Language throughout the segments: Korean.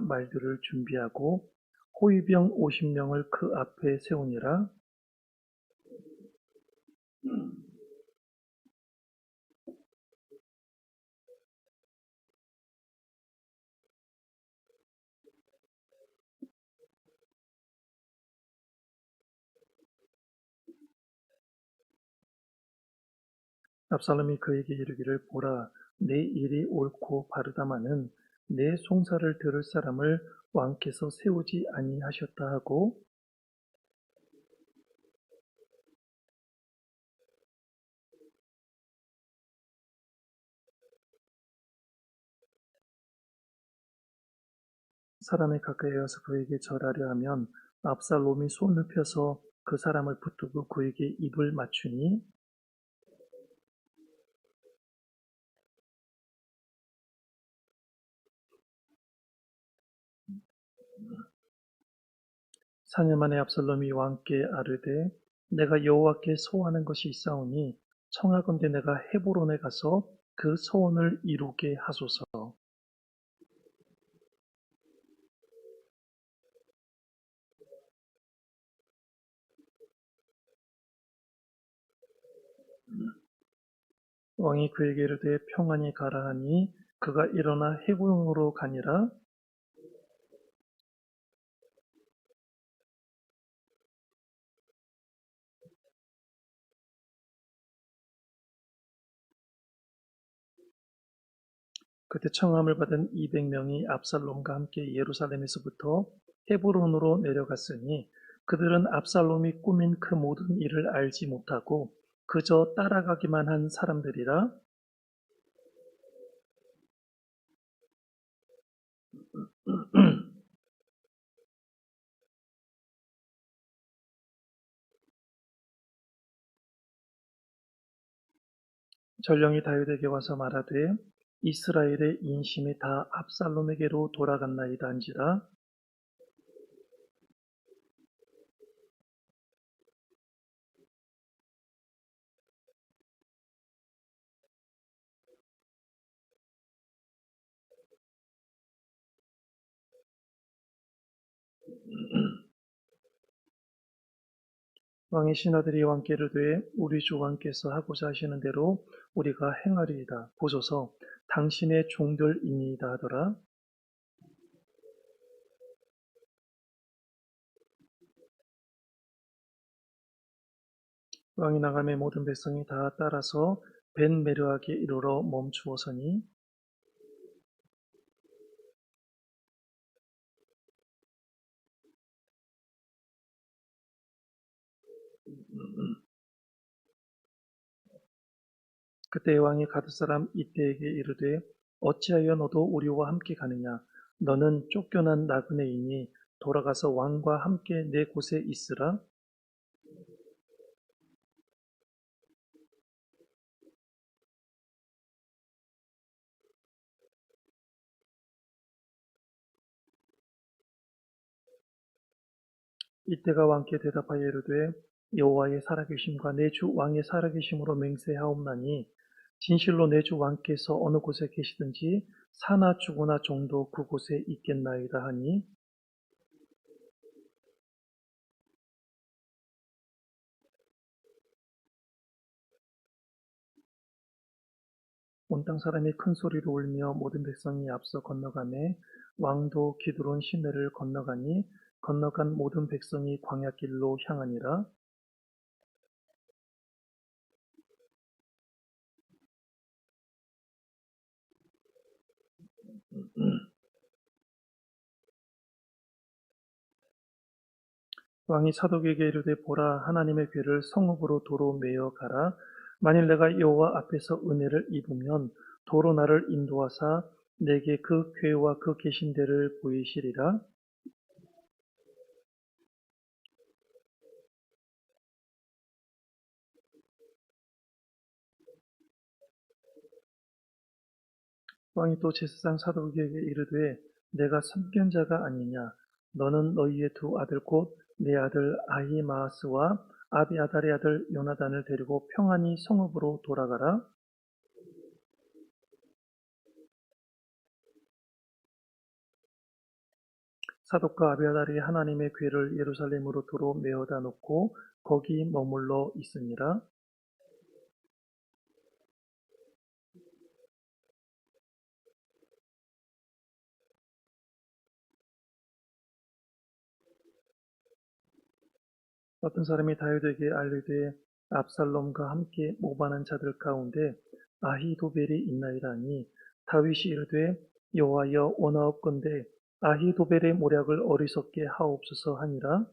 말들을 준비하고 호위병 50명을 그 앞에 세우니라. 압살롬이 그에게 이르기를 보라, 내 일이 옳고 바르다마는 내 송사를 들을 사람을 왕께서 세우지 아니하셨다 하고 사람이 가까이 와서 그에게 절하려 하면 압살롬이 손을 펴서 그 사람을 붙들고 그에게 입을 맞추니 사년 만에 압살롬이 왕께 아뢰되 내가 여호와께 소원하는 것이 있사오니 청하건대 내가 헤브론에 가서 그 소원을 이루게 하소서. 왕이 그에게 이르되 평안히 가라 하니 그가 일어나 헤브론으로 가니라. 그때 청함을 받은 200명이 압살롬과 함께 예루살렘에서부터 헤브론으로 내려갔으니 그들은 압살롬이 꾸민 그 모든 일을 알지 못하고 그저 따라가기만 한 사람들이라. 전령이 다윗에게 와서 말하되 이스라엘의 인심이 다 압살롬에게로 돌아갔나이다 한지라. 왕의 신하들이 왕께 이르되 우리 주 왕께서 하고자 하시는 대로 우리가 행하리이다. 보소서 당신의 종들이니이다 하더라. 왕이 나감에 모든 백성이 다 따라서 벤 메르하게 이르러 멈추어서니 그때 왕이 가드 사람 이때에게 이르되 어찌하여 너도 우리와 함께 가느냐 너는 쫓겨난 나그네이니 돌아가서 왕과 함께 내 곳에 있으라. 이때가 왕께 대답하여 이르되 여호와의 살아계심과 내 주 왕의 살아계심으로 맹세하옵나니 진실로 내 주 왕께서 어느 곳에 계시든지 사나 죽으나 종도 그곳에 있겠나이다 하니 온 땅 사람이 큰 소리로 울며 모든 백성이 앞서 건너가매 왕도 기드론 시내를 건너가니 건너간 모든 백성이 광야길로 향하니라. 왕이 사독에게 이르되 보라 하나님의 괴를 성읍으로 도로 메어 가라. 만일 내가 여호와 앞에서 은혜를 입으면 도로 나를 인도하사 내게 그 괴와 그 계신 데를 보이시리라. 왕이 또 제사장 사독에게 이르되 내가 선견자가 아니냐 너는 너희의 두 아들 곧 내 아들 아히마아스와 아비아달의 아들 요나단을 데리고 평안히 성읍으로 돌아가라. 사독과 아비아달이 하나님의 궤를 예루살렘으로 도로 메어다 놓고 거기 머물러 있으니라. 어떤 사람이 다윗에게 알리되 압살롬과 함께 모반한 자들 가운데 아히도벨이 있나이다니, 다윗이 이르되 여호와여 원하옵건대 아히도벨의 모략을 어리석게 하옵소서 하니라.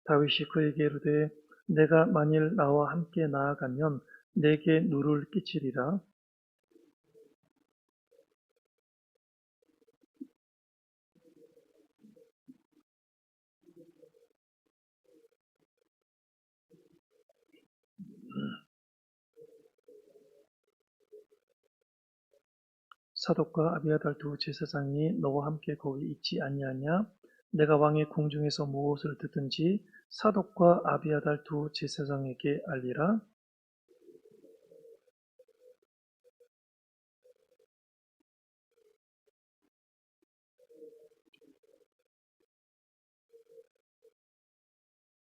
다윗이 그에게 이르되 내가 만일 나와 함께 나아가면 내게 누를 끼치리라. 사독과 아비아달 두 제사장이 너와 함께 거기 있지 아니하냐? 내가 왕의 궁중에서 무엇을 듣든지 사독과 아비아달 두 제사장에게 알리라.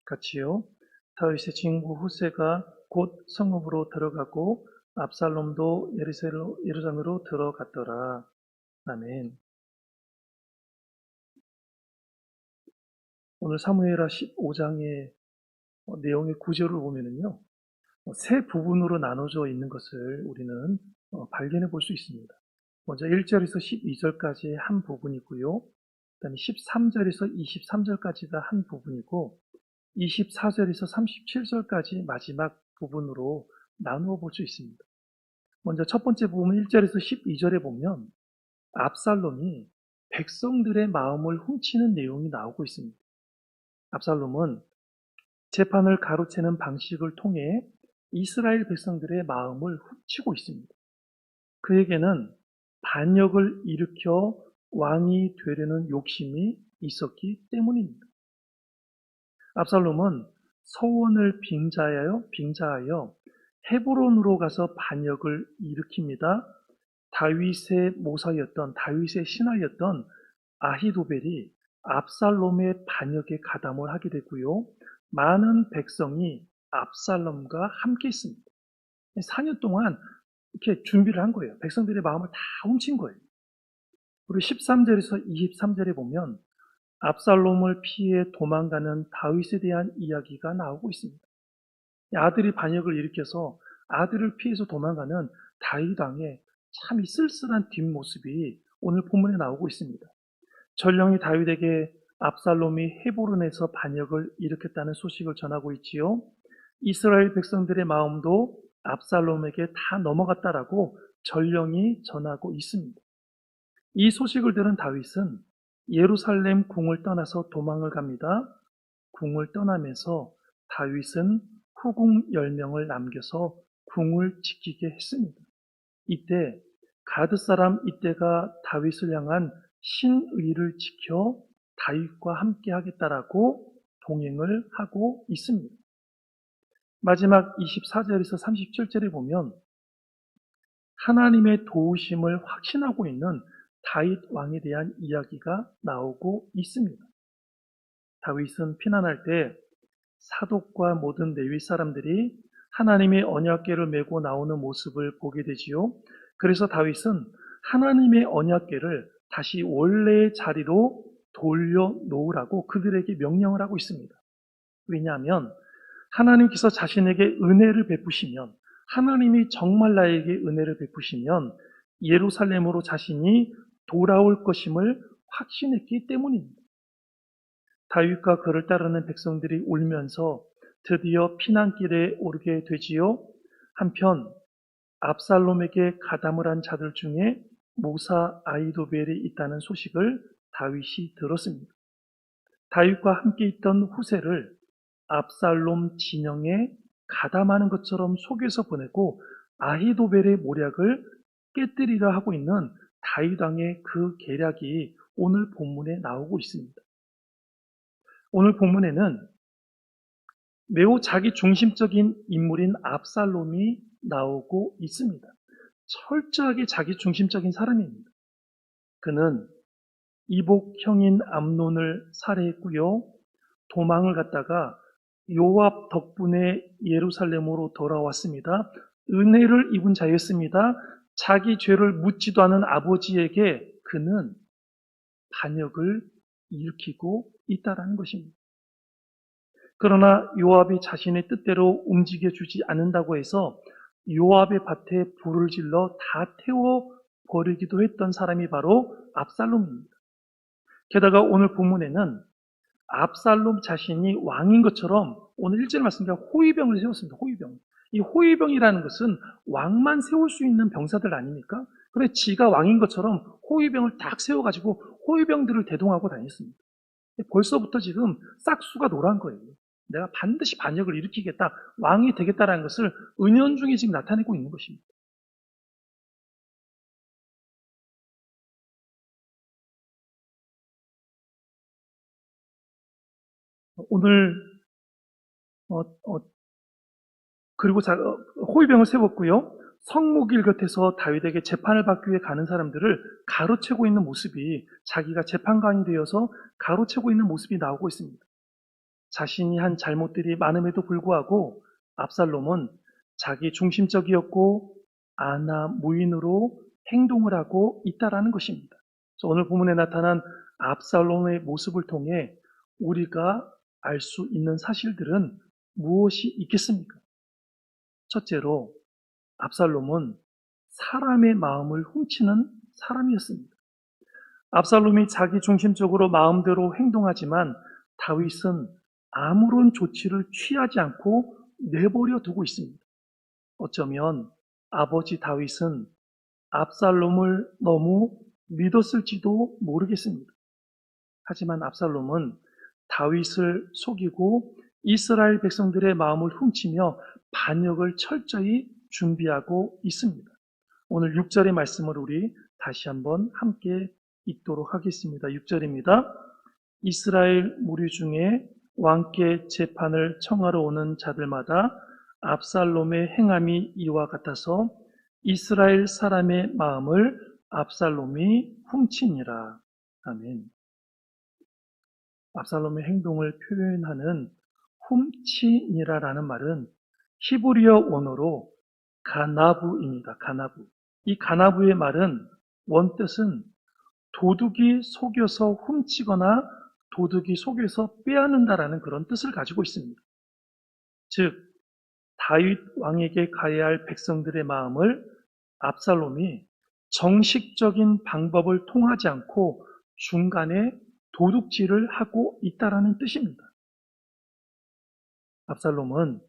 같이요. 다윗의 친구 후세가 곧 성읍으로 들어가고 압살롬도 예루살렘으로 들어갔더라. 아멘. 오늘 사무엘하 15장의 내용의 구조를 보면은요, 세 부분으로 나눠져 있는 것을 우리는 발견해 볼 수 있습니다. 먼저 1절에서 12절까지의 한 부분이고요. 그다음에 13절에서 23절까지가 한 부분이고 24절에서 37절까지 마지막 부분으로 나누어 볼 수 있습니다. 먼저 첫 번째 부분 1절에서 12절에 보면 압살롬이 백성들의 마음을 훔치는 내용이 나오고 있습니다. 압살롬은 재판을 가로채는 방식을 통해 이스라엘 백성들의 마음을 훔치고 있습니다. 그에게는 반역을 일으켜 왕이 되려는 욕심이 있었기 때문입니다. 압살롬은 서원을 빙자하여 헤브론으로 가서 반역을 일으킵니다. 다윗의 신하였던 아히도벨이 압살롬의 반역에 가담을 하게 되고요. 많은 백성이 압살롬과 함께 있습니다. 4년 동안 이렇게 준비를 한 거예요. 백성들의 마음을 다 훔친 거예요. 그리고 13절에서 23절에 보면 압살롬을 피해 도망가는 다윗에 대한 이야기가 나오고 있습니다. 아들이 반역을 일으켜서 아들을 피해서 도망가는 다윗 왕의 참 쓸쓸한 뒷모습이 오늘 본문에 나오고 있습니다. 전령이 다윗에게 압살롬이 헤브론에서 반역을 일으켰다는 소식을 전하고 있지요. 이스라엘 백성들의 마음도 압살롬에게 다 넘어갔다라고 전령이 전하고 있습니다. 이 소식을 들은 다윗은 예루살렘 궁을 떠나서 도망을 갑니다. 궁을 떠나면서 다윗은 후궁 10명을 남겨서 궁을 지키게 했습니다. 이때 가드 사람 이때가 다윗을 향한 신의를 지켜 다윗과 함께 하겠다라고 동행을 하고 있습니다. 마지막 24절에서 37절에 보면 하나님의 도우심을 확신하고 있는 다윗 왕에 대한 이야기가 나오고 있습니다. 다윗은 피난할 때 사독과 모든 레위 사람들이 하나님의 언약궤를 메고 나오는 모습을 보게 되지요. 그래서 다윗은 하나님의 언약궤를 다시 원래의 자리로 돌려놓으라고 그들에게 명령을 하고 있습니다. 왜냐하면 하나님께서 자신에게 은혜를 베푸시면, 하나님이 정말 나에게 은혜를 베푸시면 예루살렘으로 자신이 돌아올 것임을 확신했기 때문입니다. 다윗과 그를 따르는 백성들이 울면서 드디어 피난길에 오르게 되지요. 한편 압살롬에게 가담을 한 자들 중에 모사 아히도벨이 있다는 소식을 다윗이 들었습니다. 다윗과 함께 있던 후세를 압살롬 진영에 가담하는 것처럼 속여서 보내고 아히도벨의 모략을 깨뜨리려 하고 있는 다윗 왕의 그 계략이 오늘 본문에 나오고 있습니다. 오늘 본문에는 매우 자기 중심적인 인물인 압살롬이 나오고 있습니다. 철저하게 자기 중심적인 사람입니다. 그는 이복 형인 암논을 살해했고요. 도망을 갔다가 요압 덕분에 예루살렘으로 돌아왔습니다. 은혜를 입은 자였습니다. 자기 죄를 묻지도 않은 아버지에게 그는 반역을 일으키고 있다라는 것입니다. 그러나 요압이 자신의 뜻대로 움직여주지 않는다고 해서 요압의 밭에 불을 질러 다 태워버리기도 했던 사람이 바로 압살롬입니다. 게다가 오늘 본문에는 압살롬 자신이 왕인 것처럼 오늘 1절 말씀대로 호위병을 세웠습니다. 호위병. 이 호위병이라는 것은 왕만 세울 수 있는 병사들 아닙니까? 그래 지가 왕인 것처럼 호위병을 딱 세워가지고 호위병들을 대동하고 다녔습니다. 벌써부터 지금 싹수가 노란 거예요. 내가 반드시 반역을 일으키겠다, 왕이 되겠다라는 것을 은연중에 지금 나타내고 있는 것입니다. 오늘 그리고 호위병을 세웠고요. 성무길 곁에서 다윗에게 재판을 받기 위해 가는 사람들을 가로채고 있는 모습이, 자기가 재판관이 되어서 가로채고 있는 모습이 나오고 있습니다. 자신이 한 잘못들이 많음에도 불구하고 압살롬은 자기 중심적이었고 아나무인으로 행동을 하고 있다라는 것입니다. 그래서 오늘 본문에 나타난 압살롬의 모습을 통해 우리가 알 수 있는 사실들은 무엇이 있겠습니까? 첫째로 압살롬은 사람의 마음을 훔치는 사람이었습니다. 압살롬이 자기 중심적으로 마음대로 행동하지만 다윗은 아무런 조치를 취하지 않고 내버려 두고 있습니다. 어쩌면 아버지 다윗은 압살롬을 너무 믿었을지도 모르겠습니다. 하지만 압살롬은 다윗을 속이고 이스라엘 백성들의 마음을 훔치며 반역을 철저히 준비하고 있습니다. 오늘 6절의 말씀을 우리 다시 한번 함께 읽도록 하겠습니다. 6절입니다. 이스라엘 무리 중에 왕께 재판을 청하러 오는 자들마다 압살롬의 행함이 이와 같아서 이스라엘 사람의 마음을 압살롬이 훔치니라. 아멘. 압살롬의 행동을 표현하는 훔치니라라는 말은 히브리어 원어로 가나부입니다. 가나부. 이 가나부의 말은 원뜻은 도둑이 속여서 훔치거나 도둑이 속여서 빼앗는다라는 그런 뜻을 가지고 있습니다. 즉 다윗 왕에게 가야 할 백성들의 마음을 압살롬이 정식적인 방법을 통하지 않고 중간에 도둑질을 하고 있다라는 뜻입니다. 압살롬은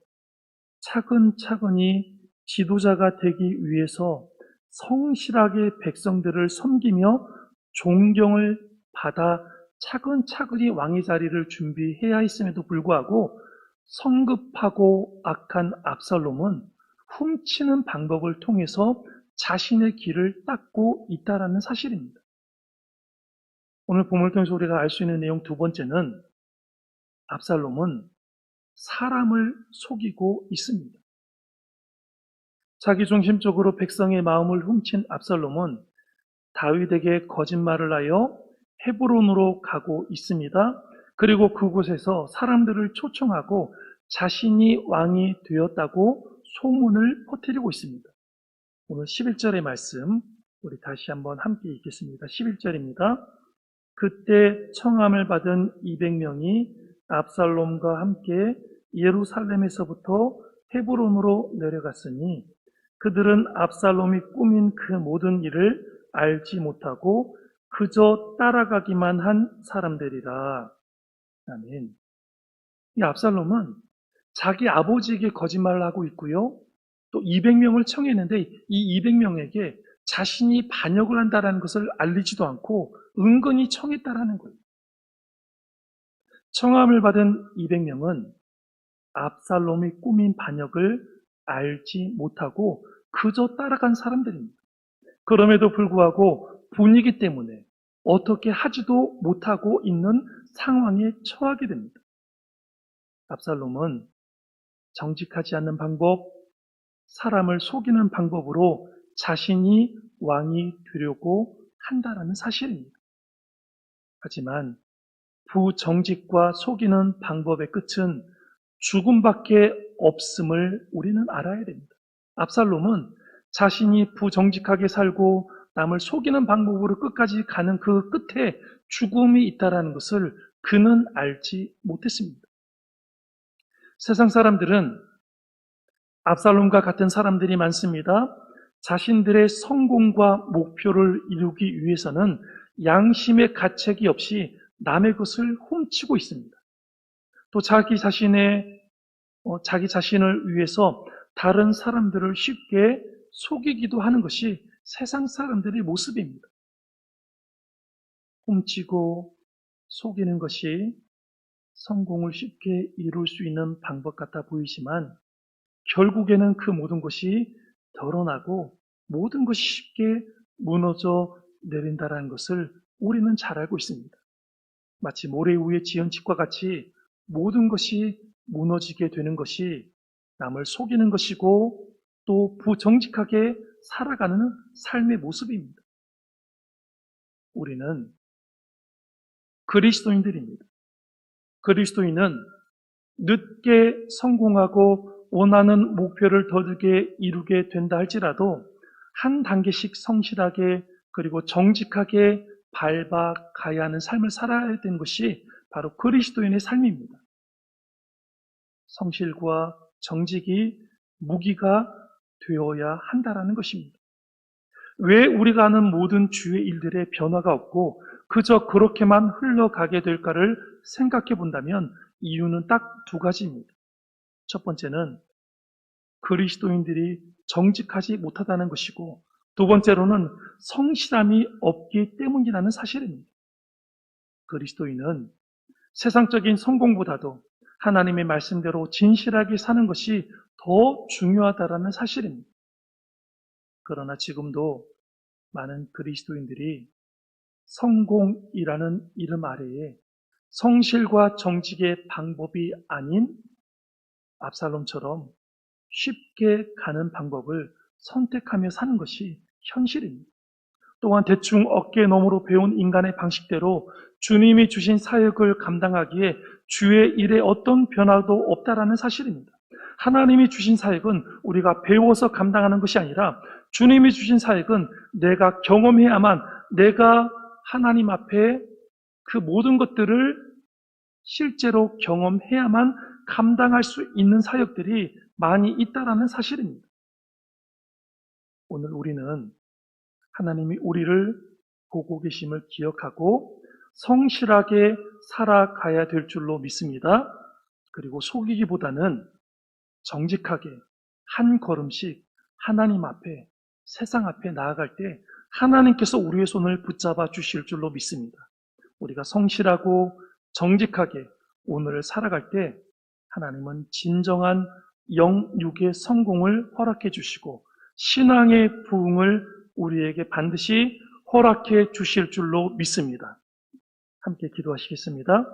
차근차근히 지도자가 되기 위해서 성실하게 백성들을 섬기며 존경을 받아 차근차근히 왕의 자리를 준비해야 했음에도 불구하고 성급하고 악한 압살롬은 훔치는 방법을 통해서 자신의 길을 닦고 있다는 사실입니다. 오늘 본문을 통해서 우리가 알 수 있는 내용 두 번째는 압살롬은 사람을 속이고 있습니다. 자기중심적으로 백성의 마음을 훔친 압살롬은 다윗에게 거짓말을 하여 헤브론으로 가고 있습니다. 그리고 그곳에서 사람들을 초청하고 자신이 왕이 되었다고 소문을 퍼뜨리고 있습니다. 오늘 11절의 말씀 우리 다시 한번 함께 읽겠습니다. 11절입니다. 그때 청함을 받은 200명이 압살롬과 함께 예루살렘에서부터 헤브론으로 내려갔으니 그들은 압살롬이 꾸민 그 모든 일을 알지 못하고 그저 따라가기만 한 사람들이라. 아멘. 이 압살롬은 자기 아버지에게 거짓말을 하고 있고요. 또 200명을 청했는데 이 200명에게 자신이 반역을 한다는 것을 알리지도 않고 은근히 청했다라는 거예요. 청함을 받은 200명은 압살롬이 꾸민 반역을 알지 못하고 그저 따라간 사람들입니다. 그럼에도 불구하고 분위기 때문에 어떻게 하지도 못하고 있는 상황에 처하게 됩니다. 압살롬은 정직하지 않는 방법, 사람을 속이는 방법으로 자신이 왕이 되려고 한다라는 사실입니다. 하지만 부정직과 속이는 방법의 끝은 죽음밖에 없음을 우리는 알아야 됩니다. 압살롬은 자신이 부정직하게 살고 남을 속이는 방법으로 끝까지 가는 그 끝에 죽음이 있다는 것을 그는 알지 못했습니다. 세상 사람들은 압살롬과 같은 사람들이 많습니다. 자신들의 성공과 목표를 이루기 위해서는 양심의 가책이 없이 남의 것을 훔치고 있습니다. 또 자기 자신을 위해서 다른 사람들을 쉽게 속이기도 하는 것이 세상 사람들의 모습입니다. 훔치고 속이는 것이 성공을 쉽게 이룰 수 있는 방법 같아 보이지만 결국에는 그 모든 것이 드러나고 모든 것이 쉽게 무너져 내린다는 것을 우리는 잘 알고 있습니다. 마치 모래 위에 지은 집과 같이 모든 것이 무너지게 되는 것이 남을 속이는 것이고 또 부정직하게 살아가는 삶의 모습입니다. 우리는 그리스도인들입니다. 그리스도인은 늦게 성공하고 원하는 목표를 더디게 이루게 된다 할지라도 한 단계씩 성실하게 그리고 정직하게 밟아가야 하는 삶을 살아야 되는 것이 바로 그리스도인의 삶입니다. 성실과 정직이 무기가 되어야 한다라는 것입니다. 왜 우리가 하는 모든 주의 일들에 변화가 없고 그저 그렇게만 흘러가게 될까를 생각해 본다면 이유는 딱 두 가지입니다. 첫 번째는 그리스도인들이 정직하지 못하다는 것이고 두 번째로는 성실함이 없기 때문이라는 사실입니다. 그리스도인은 세상적인 성공보다도 하나님의 말씀대로 진실하게 사는 것이 더 중요하다는 사실입니다. 그러나 지금도 많은 그리스도인들이 성공이라는 이름 아래에 성실과 정직의 방법이 아닌 압살롬처럼 쉽게 가는 방법을 선택하며 사는 것이 현실입니다. 또한 대충 어깨너머로 배운 인간의 방식대로 주님이 주신 사역을 감당하기에 주의 일에 어떤 변화도 없다라는 사실입니다. 하나님이 주신 사역은 우리가 배워서 감당하는 것이 아니라 주님이 주신 사역은 내가 경험해야만 내가 하나님 앞에 그 모든 것들을 실제로 경험해야만 감당할 수 있는 사역들이 많이 있다라는 사실입니다. 오늘 우리는 하나님이 우리를 보고 계심을 기억하고 성실하게 살아가야 될 줄로 믿습니다. 그리고 속이기보다는 정직하게 한 걸음씩 하나님 앞에, 세상 앞에 나아갈 때 하나님께서 우리의 손을 붙잡아 주실 줄로 믿습니다. 우리가 성실하고 정직하게 오늘을 살아갈 때 하나님은 진정한 영육의 성공을 허락해 주시고 신앙의 부흥을 우리에게 반드시 허락해 주실 줄로 믿습니다. 함께 기도하시겠습니다.